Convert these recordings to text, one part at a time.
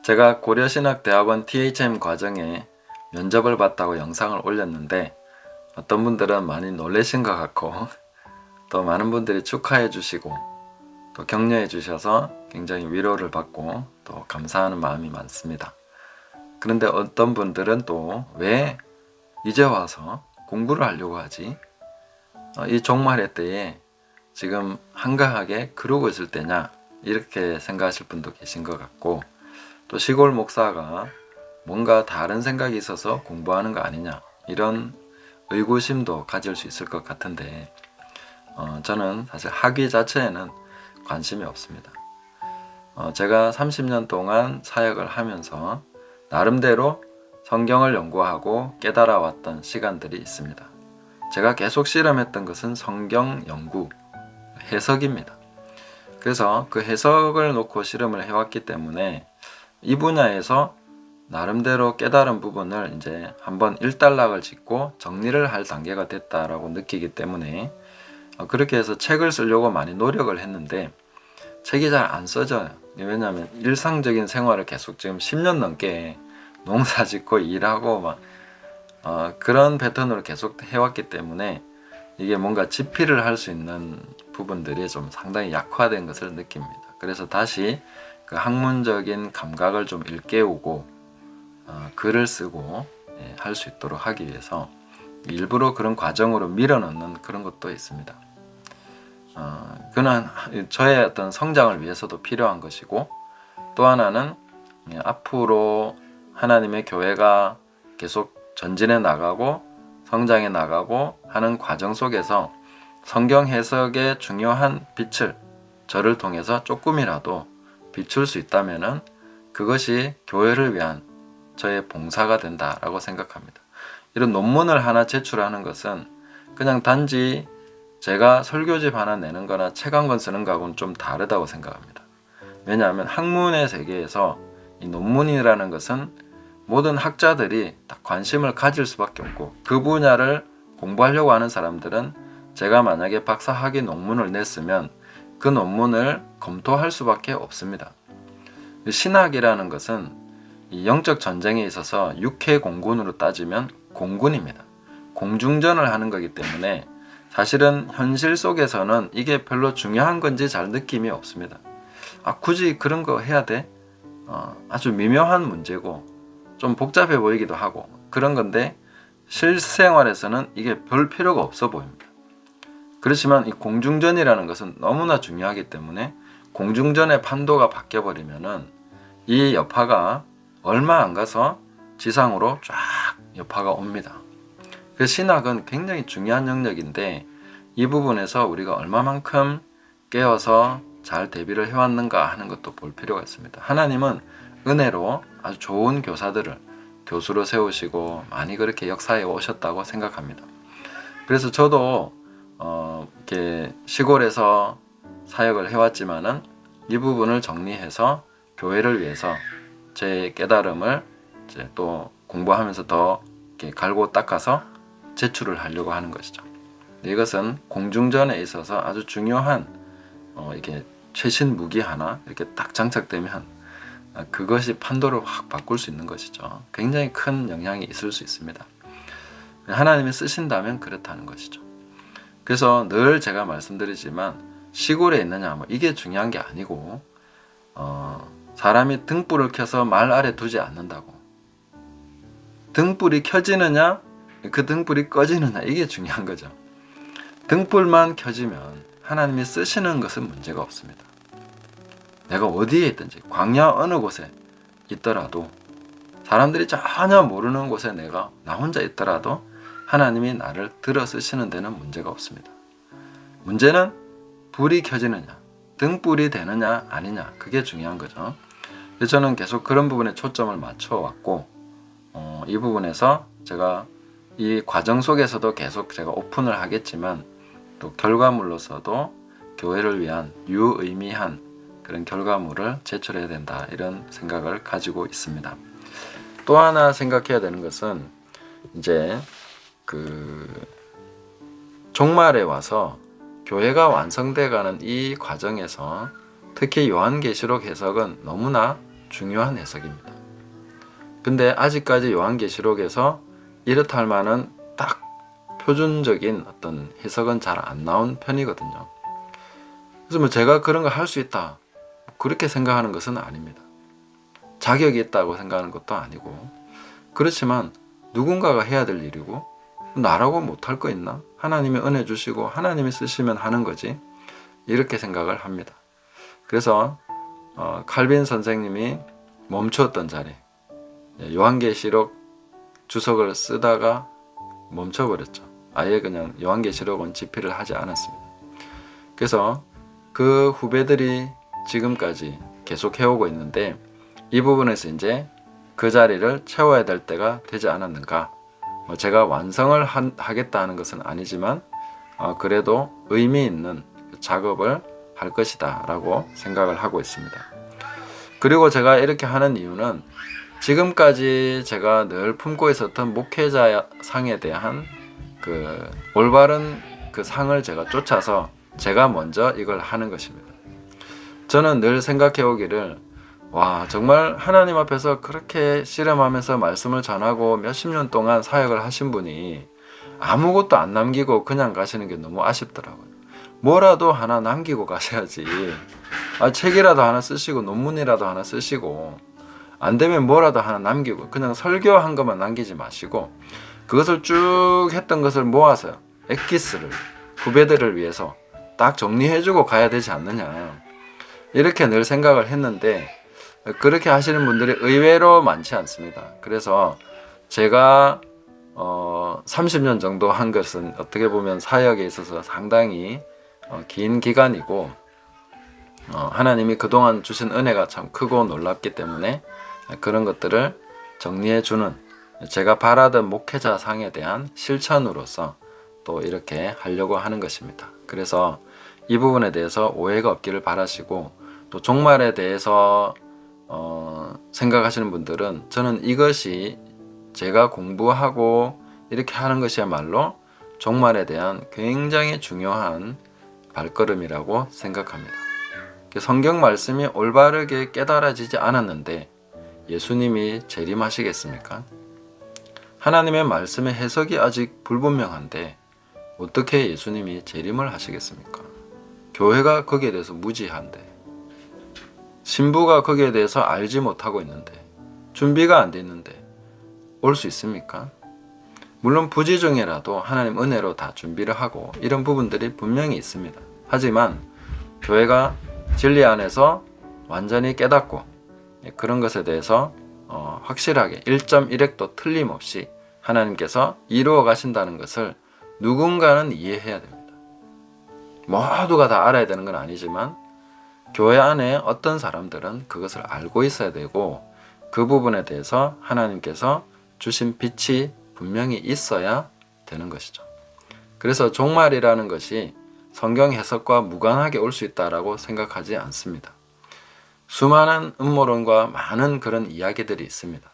제가 고려신학대학원 THM 과정에 면접을 봤다고 영상을 올렸는데 어떤 분들은 많이 놀라신 것 같고 또 많은 분들이 축하해 주시고 또 격려해 주셔서 굉장히 위로를 받고 또 감사하는 마음이 많습니다. 그런데 어떤 분들은 또 왜 이제 와서 공부를 하려고 하지? 이 종말의 때에 지금 한가하게 그러고 있을 때냐? 이렇게 생각하실 분도 계신 것 같고, 또 시골 목사가 뭔가 다른 생각이 있어서 공부하는 거 아니냐, 이런 의구심도 가질 수 있을 것 같은데 저는 사실 학위 자체에는 관심이 없습니다. 제가 30년 동안 사역을 하면서 나름대로 성경을 연구하고 깨달아왔던 시간들이 있습니다. 제가 계속 실험했던 것은 성경 연구, 해석입니다. 그래서 그 해석을 놓고 실험을 해왔기 때문에 이 분야에서 나름대로 깨달은 부분을 이제 한번 일단락을 짓고 정리를 할 단계가 됐다라고 느끼기 때문에 그렇게 해서 책을 쓰려고 많이 노력을 했는데 책이 잘 안 써져요. 왜냐하면 일상적인 생활을 계속 지금 10년 넘게 농사 짓고 일하고 막 그런 패턴으로 계속 해왔기 때문에 이게 뭔가 집필을 할 수 있는 부분들이 좀 상당히 약화된 것을 느낍니다. 그래서 다시 그 학문적인 감각을 좀 일깨우고 글을 쓰고 할 수 있도록 하기 위해서 일부러 그런 과정으로 밀어넣는 그런 것도 있습니다. 그는 저의 어떤 성장을 위해서도 필요한 것이고, 또 하나는 앞으로 하나님의 교회가 계속 전진해 나가고 성장해 나가고 하는 과정 속에서 성경 해석의 중요한 빛을 저를 통해서 조금이라도 비출 수 있다면은 그것이 교회를 위한 저의 봉사가 된다라고 생각합니다. 이런 논문을 하나 제출하는 것은 그냥 단지 제가 설교집 하나 내는 거나 책 한 권 쓰는 거하고는 좀 다르다고 생각합니다. 왜냐하면 학문의 세계에서 이 논문이라는 것은 모든 학자들이 다 관심을 가질 수밖에 없고, 그 분야를 공부하려고 하는 사람들은 제가 만약에 박사학위 논문을 냈으면 그 논문을 검토할 수밖에 없습니다. 신학이라는 것은 이 영적 전쟁에 있어서 육해 공군으로 따지면 공군입니다. 공중전을 하는 거기 때문에 사실은 현실 속에서는 이게 별로 중요한 건지 잘 느낌이 없습니다. 굳이 그런 거 해야 돼? 아주 미묘한 문제고 좀 복잡해 보이기도 하고 그런 건데 실생활에서는 이게 별 필요가 없어 보입니다. 그렇지만 이 공중전이라는 것은 너무나 중요하기 때문에 공중전의 판도가 바뀌어버리면은 이 여파가 얼마 안 가서 지상으로 쫙 여파가 옵니다. 그 신학은 굉장히 중요한 영역인데 이 부분에서 우리가 얼마만큼 깨어서 잘 대비를 해왔는가 하는 것도 볼 필요가 있습니다. 하나님은 은혜로 아주 좋은 교사들을 교수로 세우시고 많이 그렇게 역사에 오셨다고 생각합니다. 그래서 저도 이렇게 시골에서 사역을 해왔지만은 이 부분을 정리해서 교회를 위해서 제 깨달음을 이제 또 공부하면서 더 이렇게 갈고 닦아서 제출을 하려고 하는 것이죠. 이것은 공중전에 있어서 아주 중요한 이렇게 최신 무기 하나 이렇게 딱 장착되면 그것이 판도를 확 바꿀 수 있는 것이죠. 굉장히 큰 영향이 있을 수 있습니다. 하나님이 쓰신다면 그렇다는 것이죠. 그래서 늘 제가 말씀드리지만 시골에 있느냐 뭐 이게 중요한 게 아니고 사람이 등불을 켜서 말 아래 두지 않는다고. 등불이 켜지느냐 그 등불이 꺼지느냐 이게 중요한 거죠. 등불만 켜지면 하나님이 쓰시는 것은 문제가 없습니다. 내가 어디에 있든지 광야 어느 곳에 있더라도 사람들이 전혀 모르는 곳에 나 혼자 있더라도 하나님이 나를 들어 쓰시는 데는 문제가 없습니다. 문제는 불이 켜지느냐 등불이 되느냐 아니냐 그게 중요한 거죠. 그래서 저는 계속 그런 부분에 초점을 맞춰왔고 이 부분에서 제가 이 과정 속에서도 계속 제가 오픈을 하겠지만 또 결과물로서도 교회를 위한 유의미한 그런 결과물을 제출해야 된다 이런 생각을 가지고 있습니다. 또 하나 생각해야 되는 것은 이제 그 종말에 와서 교회가 완성돼 가는 이 과정에서 특히 요한계시록 해석은 너무나 중요한 해석입니다. 근데 아직까지 요한계시록에서 이렇다 할 만한 딱 표준적인 어떤 해석은 잘 안 나온 편이거든요. 그래서 뭐 제가 그런 거 할 수 있다 그렇게 생각하는 것은 아닙니다. 자격이 있다고 생각하는 것도 아니고, 그렇지만 누군가가 해야 될 일이고 나라고 못할 거 있나? 하나님이 은혜 주시고 하나님이 쓰시면 하는 거지, 이렇게 생각을 합니다. 그래서 칼빈 선생님이 멈추었던 자리, 요한계시록 주석을 쓰다가 멈춰버렸죠. 아예 그냥 요한계시록은 집필을 하지 않았습니다. 그래서 그 후배들이 지금까지 계속 해오고 있는데, 이 부분에서 이제 그 자리를 채워야 될 때가 되지 않았는가. 제가 완성을 하겠다 하는 것은 아니지만 그래도 의미 있는 작업을 할 것이다 라고 생각을 하고 있습니다. 그리고 제가 이렇게 하는 이유는 지금까지 제가 늘 품고 있었던 목회자 상에 대한 그 올바른 그 상을 제가 쫓아서 제가 먼저 이걸 하는 것입니다. 저는 늘 생각해 오기를, 와, 정말 하나님 앞에서 그렇게 씨름하면서 말씀을 전하고 몇십 년 동안 사역을 하신 분이 아무것도 안 남기고 그냥 가시는 게 너무 아쉽더라고요. 뭐라도 하나 남기고 가셔야지. 책이라도 하나 쓰시고 논문이라도 하나 쓰시고, 안 되면 뭐라도 하나 남기고, 그냥 설교한 것만 남기지 마시고 그것을 쭉 했던 것을 모아서 엑기스를 후배들을 위해서 딱 정리해주고 가야 되지 않느냐, 이렇게 늘 생각을 했는데 그렇게 하시는 분들이 의외로 많지 않습니다. 그래서 제가 30년 정도 한 것은 어떻게 보면 사역에 있어서 상당히 긴 기간이고, 하나님이 그동안 주신 은혜가 참 크고 놀랍기 때문에 그런 것들을 정리해주는, 제가 바라던 목회자 상에 대한 실천으로서 또 이렇게 하려고 하는 것입니다. 그래서 이 부분에 대해서 오해가 없기를 바라시고, 또 종말에 대해서 생각하시는 분들은, 저는 이것이 제가 공부하고 이렇게 하는 것이야말로 종말에 대한 굉장히 중요한 발걸음이라고 생각합니다. 성경 말씀이 올바르게 깨달아지지 않았는데 예수님이 재림하시겠습니까? 하나님의 말씀의 해석이 아직 불분명한데 어떻게 예수님이 재림을 하시겠습니까? 교회가 거기에 대해서 무지한데, 신부가 거기에 대해서 알지 못하고 있는데, 준비가 안 돼 있는데 올 수 있습니까? 물론 부지 중에라도 하나님 은혜로 다 준비를 하고 이런 부분들이 분명히 있습니다. 하지만 교회가 진리 안에서 완전히 깨닫고 그런 것에 대해서 확실하게 1.1획도 틀림없이 하나님께서 이루어 가신다는 것을 누군가는 이해해야 됩니다. 모두가 다 알아야 되는 건 아니지만 교회 안에 어떤 사람들은 그것을 알고 있어야 되고, 그 부분에 대해서 하나님께서 주신 빛이 분명히 있어야 되는 것이죠. 그래서 종말이라는 것이 성경 해석과 무관하게 올 수 있다라고 생각하지 않습니다. 수많은 음모론과 많은 그런 이야기들이 있습니다.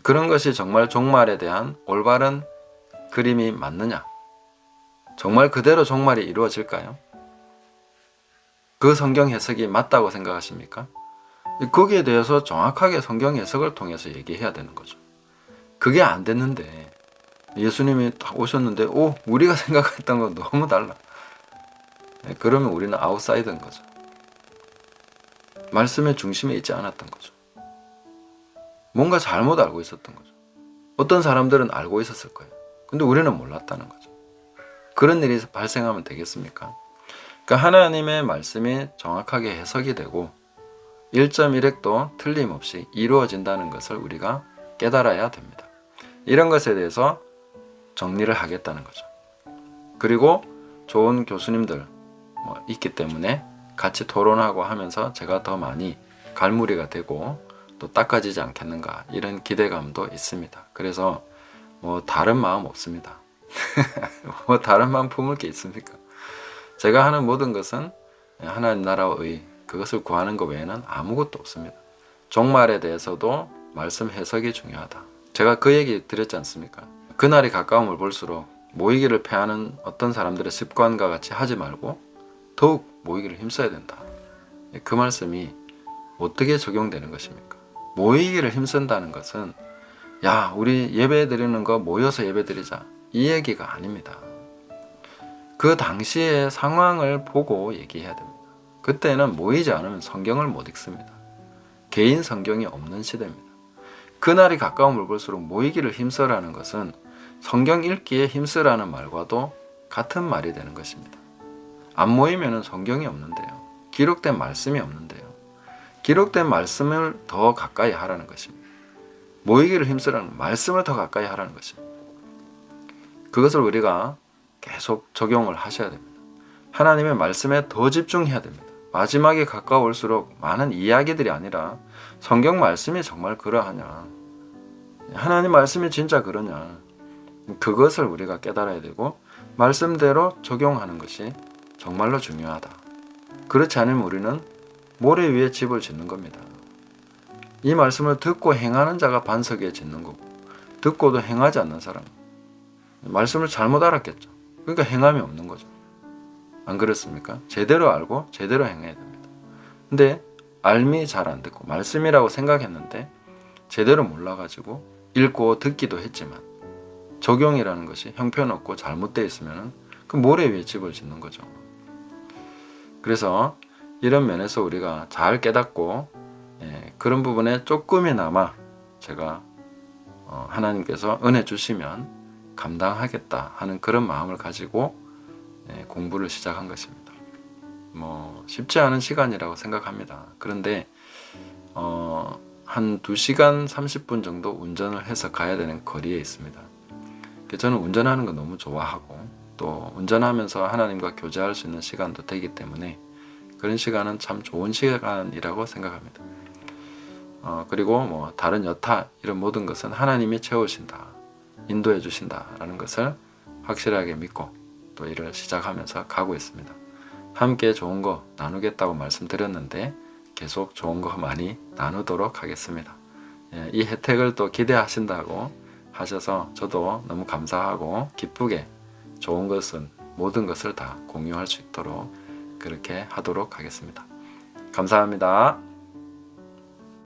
그런 것이 정말 종말에 대한 올바른 그림이 맞느냐? 정말 그대로 종말이 이루어질까요? 그 성경 해석이 맞다고 생각하십니까? 거기에 대해서 정확하게 성경 해석을 통해서 얘기해야 되는 거죠. 그게 안 됐는데 예수님이 딱 오셨는데 우리가 생각했던 건 너무 달라. 그러면 우리는 아웃사이더인 거죠. 말씀의 중심에 있지 않았던 거죠. 뭔가 잘못 알고 있었던 거죠. 어떤 사람들은 알고 있었을 거예요. 근데 우리는 몰랐다는 거죠. 그런 일이 발생하면 되겠습니까? 그러니까 하나님의 말씀이 정확하게 해석이 되고 1.1획도 틀림없이 이루어진다는 것을 우리가 깨달아야 됩니다. 이런 것에 대해서 정리를 하겠다는 거죠. 그리고 좋은 교수님들 있기 때문에 같이 토론하고 하면서 제가 더 많이 갈무리가 되고 또 닦아지지 않겠는가, 이런 기대감도 있습니다. 그래서 다른 마음 없습니다. 다른 마음 품을 게 있습니까? 제가 하는 모든 것은 하나님 나라와 의, 그것을 구하는 것 외에는 아무것도 없습니다. 종말에 대해서도 말씀 해석이 중요하다. 제가 그 얘기 드렸지 않습니까? 그날이 가까움을 볼수록 모이기를 패하는 어떤 사람들의 습관과 같이 하지 말고 더욱 모이기를 힘써야 된다. 그 말씀이 어떻게 적용되는 것입니까? 모이기를 힘쓴다는 것은 야, 우리 예배 드리는 거 모여서 예배 드리자, 이 얘기가 아닙니다. 그 당시의 상황을 보고 얘기해야 됩니다. 그때는 모이지 않으면 성경을 못 읽습니다. 개인 성경이 없는 시대입니다. 그날이 가까움을 볼수록 모이기를 힘써라는 것은 성경 읽기에 힘쓰라는 말과도 같은 말이 되는 것입니다. 안 모이면 성경이 없는데요. 기록된 말씀이 없는데요. 기록된 말씀을 더 가까이 하라는 것입니다. 모이기를 힘쓰라는 말씀을 더 가까이 하라는 것입니다. 그것을 우리가 계속 적용을 하셔야 됩니다. 하나님의 말씀에 더 집중해야 됩니다. 마지막에 가까울수록 많은 이야기들이 아니라 성경 말씀이 정말 그러하냐, 하나님 말씀이 진짜 그러냐, 그것을 우리가 깨달아야 되고 말씀대로 적용하는 것이 정말로 중요하다. 그렇지 않으면 우리는 모래 위에 집을 짓는 겁니다. 이 말씀을 듣고 행하는 자가 반석 위에 짓는 거고, 듣고도 행하지 않는 사람, 말씀을 잘못 알았겠죠. 그러니까 행함이 없는 거죠. 안 그렇습니까? 제대로 알고 제대로 행해야 됩니다. 근데 알미 잘 안 듣고 말씀이라고 생각했는데 제대로 몰라가지고 읽고 듣기도 했지만 적용이라는 것이 형편없고 잘못되어 있으면 그 모래 위에 집을 짓는 거죠. 그래서 이런 면에서 우리가 잘 깨닫고 그런 부분에 조금이나마 제가 하나님께서 은혜 주시면 감당하겠다 하는 그런 마음을 가지고 공부를 시작한 것입니다. 쉽지 않은 시간이라고 생각합니다. 그런데 한 2시간 30분 정도 운전을 해서 가야 되는 거리에 있습니다. 저는 운전하는 거 너무 좋아하고 또 운전하면서 하나님과 교제할 수 있는 시간도 되기 때문에 그런 시간은 참 좋은 시간이라고 생각합니다. 그리고 다른 여타 이런 모든 것은 하나님이 채우신다, 인도해 주신다라는 것을 확실하게 믿고 또 일을 시작하면서 가고 있습니다. 함께 좋은 거 나누겠다고 말씀드렸는데 계속 좋은 거 많이 나누도록 하겠습니다. 이 혜택을 또 기대하신다고 하셔서 저도 너무 감사하고 기쁘게 좋은 것은 모든 것을 다 공유할 수 있도록 그렇게 하도록 하겠습니다. 감사합니다.